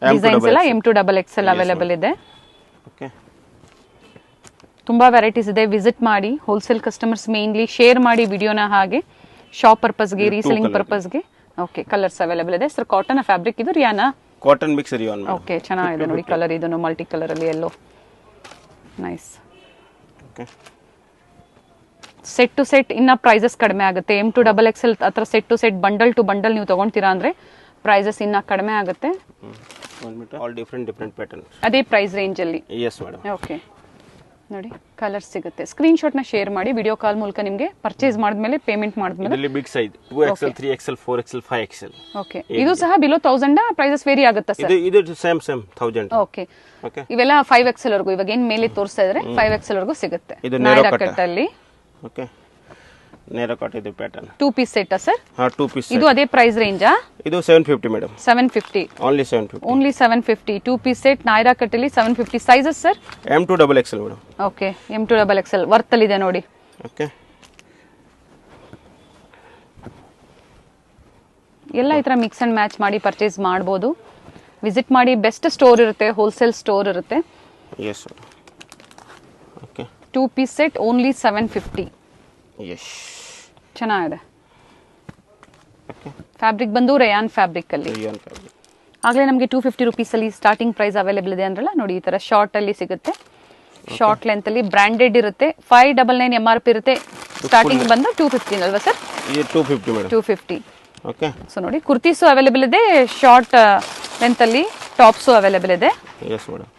ಡಿಸೈನ್ಸ್ ಎಲ್ಲ M to XXL ಅವೈಲೇಬಲ್ ಇದೆ. ಓಕೆ, ತುಂಬಾ ವೆರೈಟೀಸ್ ಇದೆ. ವಿಸಿಟ್ ಮಾಡಿ. ಹೋಲ್ಸೇಲ್ ಕಸ್ಟಮರ್ಸ್ ಮೇನ್ಲಿ ಶೇರ್ ಮಾಡಿ ವಿಡಿಯೋನ. ಹಾಗೆ ಶಾಪ್ ಪರ್ಪಸ್ಗೆ, ರೀಸೆಲಿಂಗ್ ಪರ್ಪಸ್ಗೆ. ಓಕೆ, ಕಲರ್ಸ್ ಅವೈಲೇಬಲ್ ಇದೆ. ಸರ್ ಕಾಟನ್ ಫ್ಯಾಬ್ರಿಕ್ ಇದು ರಿಯಾನಾ? Cotton mix rayon. ಓಕೆ, ಚೆನ್ನಾಗಿದೆ ನೋಡಿ ಕಲರ್. ಇದನ್ನು ಮಲ್ಟಿ ಕಲರ್ ಅಲ್ಲಿ ಎಲ್ಲೋ. Nice. Okay, set to set ಇನ್ನ ಪ್ರೈಸಸ್ ಕಡಿಮೆ ಆಗುತ್ತೆ. M to XXL ಹತ್ರ set to set, bundle to bundle ನೀವು ತಗೊಂತೀರಾ ಅಂದ್ರೆ ಪ್ರೈಸಸ್ ಇನ್ನ ಕಡಿಮೆ ಆಗುತ್ತೆ. ಆಲ್ ಡಿಫರೆಂಟ್ ಪ್ಯಾಟರ್ನ್ ಅದೇ ಪ್ರೈಸ್ ರೇಂಜ್ ಅಲ್ಲಿ. Yes madam. ಓಕೆ, ನೋಡಿ ಕಲರ್ಸ್ ಸಿಗುತ್ತೆ. ಸ್ಕ್ರೀನ್ ಶಾಟ್ ನ ಶೇರ್ ಮಾಡಿ. ವಿಡಿಯೋ ಕಾಲ್ ಮೂಲಕ ನಿಮಗೆ ಪರ್ಚೇಸ್ ಮಾಡಿದ್ಮೇಲೆ ಪೇಮೆಂಟ್ ಮಾಡಿದ್ಮೇಲೆ. ಇದರಲ್ಲಿ big size 2XL 3XL 4XL 5XL. Okay, ಇದು ಸಹ ಬಿಲೋ 1000 ಪ್ರೈಸಸ್ ವೇರಿ ಆಗುತ್ತಾ ಸರ್? ಇದು ಸೇಮ್ 1000. ಓಕೆ, ಇವೆಲ್ಲ 5XL ವರೆಗೂ ಇವಾಗ ಏನ್ ಮೇಲೆ ತೋರಿಸ್ತಾ ಇದ್ರೆ 5XL ವರೆಗೂ ಸಿಗುತ್ತೆ. ಇದು ನಾಯ್ರಾ ಕಟ್ ಅಲ್ಲಿ. ಓಕೆ, ನೇರಾ ಕಟ್ ಇದೆ ಪ್ಯಾಟರ್ನ್. 2 piece set sir? ಹಾ, 2 ಪೀಸ್. ಇದು ಅದೇ ಪ್ರೈಸ್ ರೇಂಜಾ? ಇದು 750 madam. 750 only 750. 750. 2 piece set Naira cut ಅಲ್ಲಿ 750. Sizes sir? M to XXL madam. Okay, M to XXL worth ಅಲ್ಲಿ ಇದೆ ನೋಡಿ. ಓಕೆ, ಎಲ್ಲ ಈ ತರ ಮಿಕ್ಸ್ ಅಂಡ್ ಮ್ಯಾಚ್ ಮಾಡಿ ಪರ್ಚೇಸ್ ಮಾಡಬಹುದು. ವಿಸಿಟ್ ಮಾಡಿ. ಬೆಸ್ಟ್ ಸ್ಟೋರ್ ಇರುತ್ತೆ, ಹೋಲ್ಸೇಲ್ ಸ್ಟೋರ್ ಇರುತ್ತೆ. S. Okay, 2 piece set only 750. Yes, ಚೆನ್ನಾಗಿದೆ. ಫ್ಯಾಬ್ರಿಕ್ ಬಂದು ರೇಯಾನ್ ಫ್ಯಾಬ್ರಿಕ್ ಅಲ್ಲಿ. ಆಗಲೇ ನಮಗೆ 250 ರುಪೀಸಲ್ಲಿ ಸ್ಟಾರ್ಟಿಂಗ್ ಪ್ರೈಸ್ ಅವೈಲೇಬಲ್ ಇದೆ ಅಂದ್ರಲ್ಲ ನೋಡಿ, ಈ ಥರ ಶಾರ್ಟಲ್ಲಿ ಸಿಗುತ್ತೆ. ಶಾರ್ಟ್ ಲೆಂತಲ್ಲಿ ಬ್ರ್ಯಾಂಡೆಡ್ ಇರುತ್ತೆ. 599 MRP ಇರುತ್ತೆ. ಸ್ಟಾರ್ಟಿಂಗ್ ಬಂದು 250 ಅಲ್ವಾ ಸರ್? 250 ಮೇಡಮ್. 250. ಓಕೆ. ಸೊ ನೋಡಿ, ಕುರ್ತೀಸು ಅವೈಲೇಬಲ್ ಇದೆ, ಶಾರ್ಟ್ ಲೆಂತಲ್ಲಿ ಟಾಪ್ಸು ಅವೈಲೇಬಲ್ ಇದೆ. Yes madam.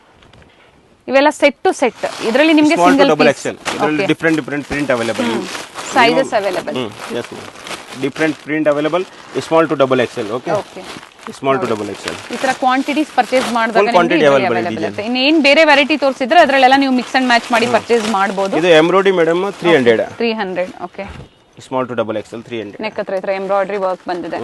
ಇವೆಲ್ಲ ಸೆಟ್ ಟು ಸೆಟ್. ಇದರಲ್ಲಿ ನಿಮಗೆ ಸಿಂಗಲ್ ಡಬಲ್ ಎಕ್ಸೆಲ್, ಇದರಲ್ಲಿ different print available, sizes available. Yes madam, different print available, small to double XL. Okay, small to double XL. ಈ ತರ quantities purchase ಮಾಡಿದಾಗ ನಿಮಗೆ available ಇರುತ್ತೆ. ಇನ್ನೇನು ಬೇರೆ ವೆರೈಟಿ ತೋರಿಸಿದ್ರೆ ಅದರಲ್ಲೆಲ್ಲ ನೀವು ಮಿಕ್ಸ್ ಅಂಡ್ ಮ್ಯಾಚ್ ಮಾಡಿ ಪರ್ಚೇಸ್ ಮಾಡಬಹುದು. ಇದು embroidery madam 300. 300. Okay. Small to double XL 300. Neck ಹತ್ರ ಈ ತರ ಎಂಬ್ರಾಯ್ಡರಿ ವರ್ಕ್ ಬಂದಿದೆ.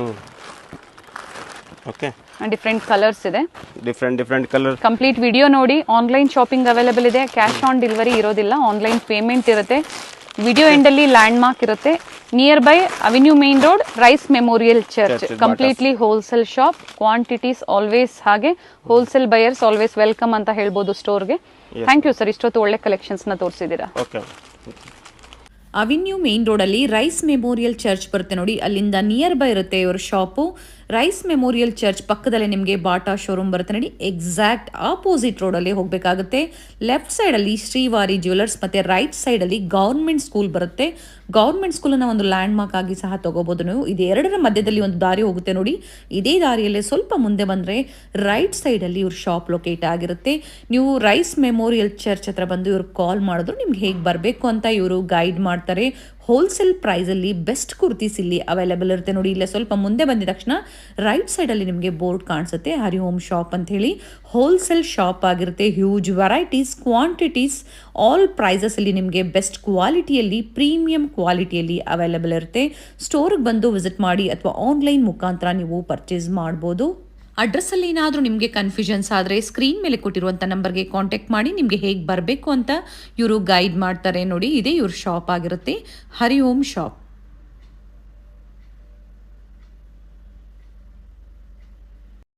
ಓಕೆ. ಡಿಫರೆಂಟ್ ಕಲರ್ಸ್ ಇದೆ, ಡಿಫರೆಂಟ್ ಕಲರ್. ಕಂಪ್ಲೀಟ್ ವಿಡಿಯೋ ನೋಡಿ. ಆನ್ಲೈನ್ ಶಾಪಿಂಗ್ ಅವೈಲೇಬಲ್ ಇದೆ. ಕ್ಯಾಶ್ ಆನ್ ಡೆಲಿವರಿ ಇರೋದಿಲ್ಲ, ಆನ್ಲೈನ್ ಪೇಮೆಂಟ್ ಇರುತ್ತೆ. ವಿಡಿಯೋ ಎಂಡಲ್ಲಿ ಲ್ಯಾಂಡ್ ಮಾರ್ಕ್ ಇರುತ್ತೆ. Nearby avenue main road, Rice memorial Church. Completely wholesale shop. Quantities always, ಹಾಗೆ wholesale buyers always welcome ಅಂತ ಹೇಳ್ಬೋದು ಸ್ಟೋರ್ಗೆ. Thank you sir, ಇಷ್ಟೊತ್ತು ಒಳ್ಳೆ ಕಲೆಕ್ಷನ್ಸ್ನ ತೋರಿಸಿದ್ದೀರಾ. ಅವೆನ್ಯೂ ಮೇನ್ ರೋಡಲ್ಲಿ ರೈಸ್ ಮೆಮೋರಿಯಲ್ ಚರ್ಚ್ ಬರುತ್ತೆ ನೋಡಿ, ಅಲ್ಲಿಂದ ನಿಯರ್ ಬೈ ಇರುತ್ತೆ ಇವ್ರ ಶಾಪು. ರೈಸ್ ಮೆಮೋರಿಯಲ್ ಚರ್ಚ್ ಪಕ್ಕದಲ್ಲೇ ನಿಮಗೆ ಬಾಟಾ ಶೋರೂಮ್ ಬರುತ್ತೆ ನೋಡಿ, ಎಕ್ಸಾಕ್ಟ್ ಆಪೋಸಿಟ್ ರೋಡಲ್ಲಿ ಹೋಗಬೇಕಾಗುತ್ತೆ. ಲೆಫ್ಟ್ ಸೈಡಲ್ಲಿ ಶ್ರೀವಾರಿ ಜ್ಯುವೆಲರ್ಸ್ ಮತ್ತು ರೈಟ್ ಸೈಡಲ್ಲಿ ಗೌರ್ಮೆಂಟ್ ಸ್ಕೂಲ್ ಬರುತ್ತೆ. ಗೌರ್ಮೆಂಟ್ ಸ್ಕೂಲನ್ನು ಒಂದು ಲ್ಯಾಂಡ್ ಮಾರ್ಕ್ ಆಗಿ ಸಹ ತಗೋಬೋದು ನೀವು. ಇದು ಎರಡರ ಮಧ್ಯದಲ್ಲಿ ಒಂದು ದಾರಿ ಹೋಗುತ್ತೆ ನೋಡಿ, ಇದೇ ದಾರಿಯಲ್ಲೇ ಸ್ವಲ್ಪ ಮುಂದೆ ಬಂದರೆ ರೈಟ್ ಸೈಡಲ್ಲಿ ಇವ್ರ ಶಾಪ್ ಲೊಕೇಟ್ ಆಗಿರುತ್ತೆ. ನೀವು ರೈಸ್ ಮೆಮೋರಿಯಲ್ ಚರ್ಚ್ ಹತ್ರ ಬಂದು ಇವ್ರಿಗೆ ಕಾಲ್ ಮಾಡಿದ್ರು ನಿಮ್ಗೆ ಹೇಗೆ ಬರಬೇಕು ಅಂತ ಇವರು ಗೈಡ್ ಮಾಡ್ತಾರೆ. ಹೋಲ್ಸೇಲ್ ಪ್ರೈಸಲ್ಲಿ ಬೆಸ್ಟ್ ಕುರ್ತೀಸ್ ಇಲ್ಲಿ ಅವೈಲೇಬಲ್ ಇರುತ್ತೆ ನೋಡಿ. ಇಲ್ಲೇ ಸ್ವಲ್ಪ ಮುಂದೆ ಬಂದಿದ ತಕ್ಷಣ ರೈಟ್ ಸೈಡಲ್ಲಿ ನಿಮಗೆ ಬೋರ್ಡ್ ಕಾಣಿಸುತ್ತೆ, ಹರಿ ಹೋಮ್ ಶಾಪ್ ಅಂತ ಹೇಳಿ. ಹೋಲ್ಸೇಲ್ ಶಾಪ್ ಆಗಿರುತ್ತೆ. ಹ್ಯೂಜ್ ವೆರೈಟೀಸ್, ಕ್ವಾಂಟಿಟೀಸ್, ಆಲ್ ಪ್ರೈಸಸಲ್ಲಿ ನಿಮಗೆ ಬೆಸ್ಟ್ ಕ್ವಾಲಿಟಿಯಲ್ಲಿ, ಪ್ರೀಮಿಯಂ ಕ್ವಾಲಿಟಿಯಲ್ಲಿ ಅವೈಲೇಬಲ್ ಇರುತ್ತೆ. ಸ್ಟೋರ್ಗೆ ಬಂದು ವಿಸಿಟ್ ಮಾಡಿ ಅಥವಾ ಆನ್ಲೈನ್ ಮುಖಾಂತರ ನೀವು ಪರ್ಚೇಸ್ ಮಾಡ್ಬೋದು. ಅಡ್ರೆಸ್ಸಲ್ಲಿ ಏನಾದರೂ ನಿಮಗೆ ಕನ್ಫ್ಯೂಷನ್ಸ್ ಆದರೆ ಸ್ಕ್ರೀನ್ ಮೇಲೆ ಕೊಟ್ಟಿರುವಂಥ ನಂಬರ್ಗೆ ಕಾಂಟ್ಯಾಕ್ಟ್ ಮಾಡಿ ನಿಮಗೆ ಹೇಗೆ ಬರಬೇಕು ಅಂತ ಇವರು ಗೈಡ್ ಮಾಡ್ತಾರೆ ನೋಡಿ. ಇದೇ ಇವ್ರ ಶಾಪ್ ಆಗಿರುತ್ತೆ, ಹರಿ ಓಂ ಶಾಪ್.